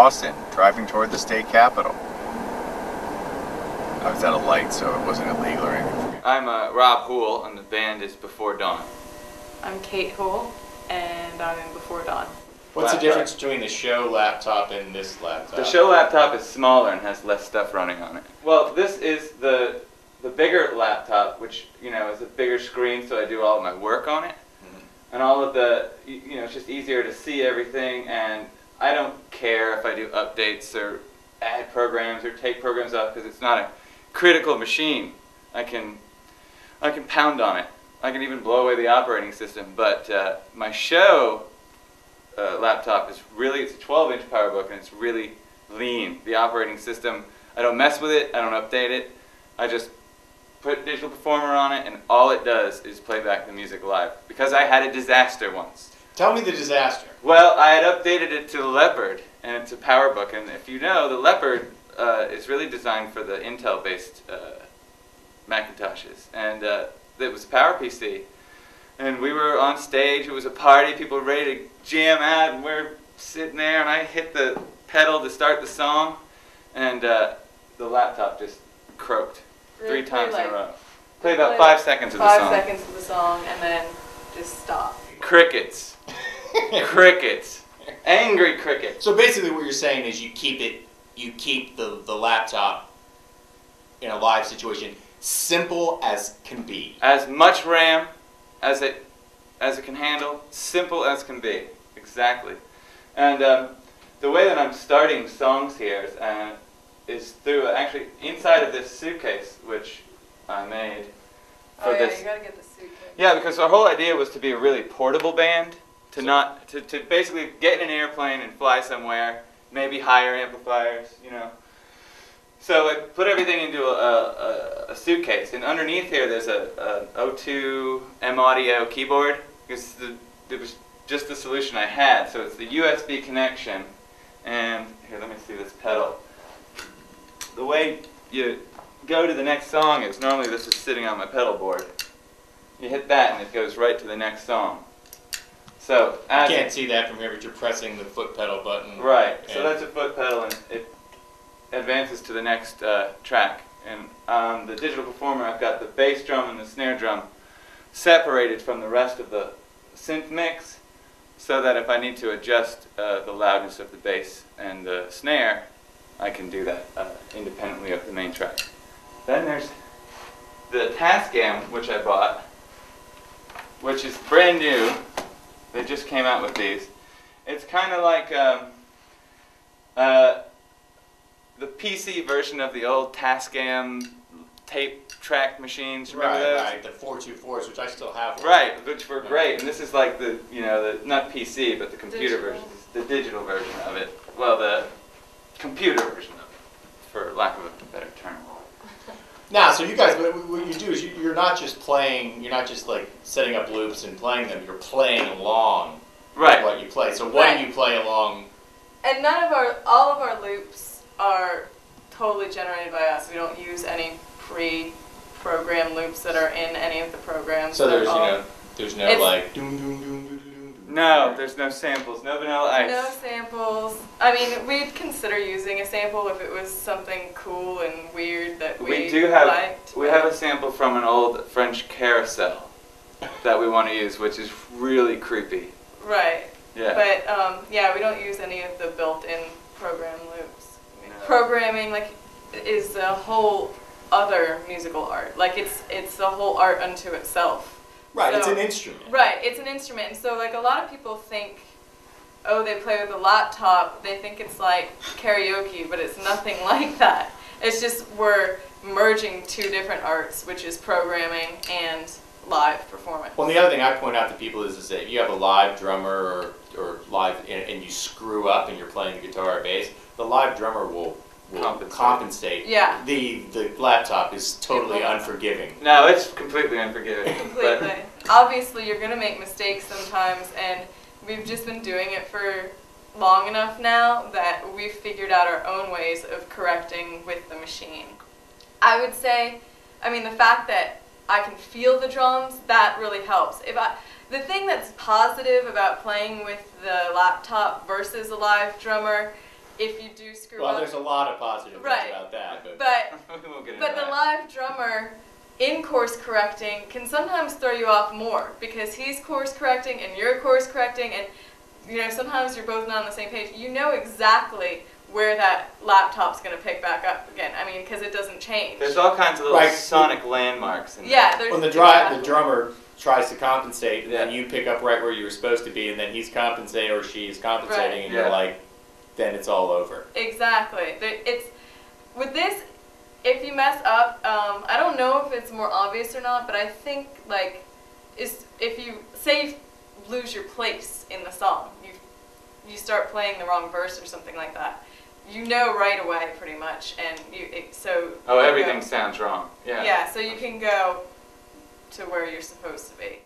Boston, driving toward the state capitol. I was at a light, so it wasn't illegal or anything. I'm Rob Houle, and the band is Before Dawn. I'm Kate Houle, and I'm in Before Dawn. What's the difference between the show laptop and this laptop? The show laptop is smaller and has less stuff running on it. Well, this is the bigger laptop, which, you know, is a bigger screen, so I do all of my work on it. And all of the, you know, it's just easier to see everything, and I don't care if I do updates or add programs or take programs off, because it's not a critical machine. I can pound on it. I can even blow away the operating system. But my show laptop is really, it's a 12-inch PowerBook, and it's really lean. The operating system, I don't mess with it, I don't update it. I just put Digital Performer on it, and all it does is play back the music live. Because I had a disaster once. Tell me the disaster. Well, I had updated it to the Leopard, and it's a PowerBook. And if you know, the Leopard is really designed for the Intel-based Macintoshes. And it was a PowerPC. And we were on stage, it was a party, people were ready to jam out, and we're sitting there, and I hit the pedal to start the song, and the laptop just croaked. Three times in a row. Play about 5 seconds of the song. 5 seconds of the song, and then just stop. Crickets. Crickets. Angry crickets. So basically what you're saying is you keep the laptop in a live situation simple as can be. As much RAM as it can handle, simple as can be. Exactly. And the way that I'm starting songs here is through actually inside of this suitcase, which I made for this. You gotta get the suitcase. Yeah, because our whole idea was to be a really portable band, to basically get in an airplane and fly somewhere, maybe hire amplifiers, you know. So I put everything into a suitcase, and underneath here there's a O2 M-Audio keyboard, because it was just the solution I had. So it's the USB connection, and here, let me see this pedal. The way you go to the next song is, normally this is sitting on my pedal board. You hit that and it goes right to the next song. So I can't see that from here, but you're pressing the foot pedal button. Right, so that's a foot pedal, and it advances to the next track. And on the Digital Performer, I've got the bass drum and the snare drum separated from the rest of the synth mix, so that if I need to adjust the loudness of the bass and the snare, I can do that independently of the main track. Then there's the Tascam, which I bought, which is brand new. They just came out with these. It's kind of like the PC version of the old Tascam tape track machines. Remember those? Right, the 424s, which I still have. Right, which were great. And this is like the, you know, the not PC, but the computer version, the digital version of it. Well, the computer version of it, for lack of a better term. Now, so you guys, what you do is you're not just playing, you're not just like setting up loops and playing them, you're playing along with what you play. So when you play along... And all of our loops are totally generated by us. We don't use any pre-programmed loops that are in any of the programs. So there's no like... doom, doom, doom, doom. No, there's no samples, no Vanilla Ice. No samples. I mean, we'd consider using a sample if it was something cool and weird that we liked. We have a sample from an old French carousel that we want to use, which is really creepy. Right. Yeah. But yeah, we don't use any of the built-in program loops. I mean, programming is a whole other musical art. Like it's a whole art unto itself. Right, so, it's an instrument. Right, it's an instrument. And so like a lot of people think, oh, they play with a laptop, they think it's like karaoke, but it's nothing like that. It's just we're merging two different arts, which is programming and live performance. Well, the other thing I point out to people is that if you have a live drummer or live, and you screw up and you're playing the guitar or bass, the live drummer will compensate. Yeah. The laptop is totally unforgiving. No, it's completely unforgiving. Completely. Obviously, you're going to make mistakes sometimes, and we've just been doing it for long enough now that we've figured out our own ways of correcting with the machine. I would say, I mean, the fact that I can feel the drums, that really helps. The thing that's positive about playing with the laptop versus a live drummer if you do screw Well, up. there's a lot of positive things Right. about that. But We won't get into but the that. live drummer in course correcting can sometimes throw you off more because he's course correcting and you're course correcting, and you know sometimes you're both not on the same page. You know exactly where that laptop's going to pick back up again. I mean, because it doesn't change. There's all kinds of little Right. sonic landmarks. In Yeah, there's when the exactly. drummer tries to compensate, and Yeah. then you pick up right where you were supposed to be, and then he's compensating or she's compensating, Right. and Yeah. you're like, then it's all over. Exactly. It's with this. If you mess up, I don't know if it's more obvious or not, but I think like is if you say you lose your place in the song, you start playing the wrong verse or something like that. You know right away, pretty much, and Oh, everything sounds wrong. Yeah. Yeah, so you can go to where you're supposed to be.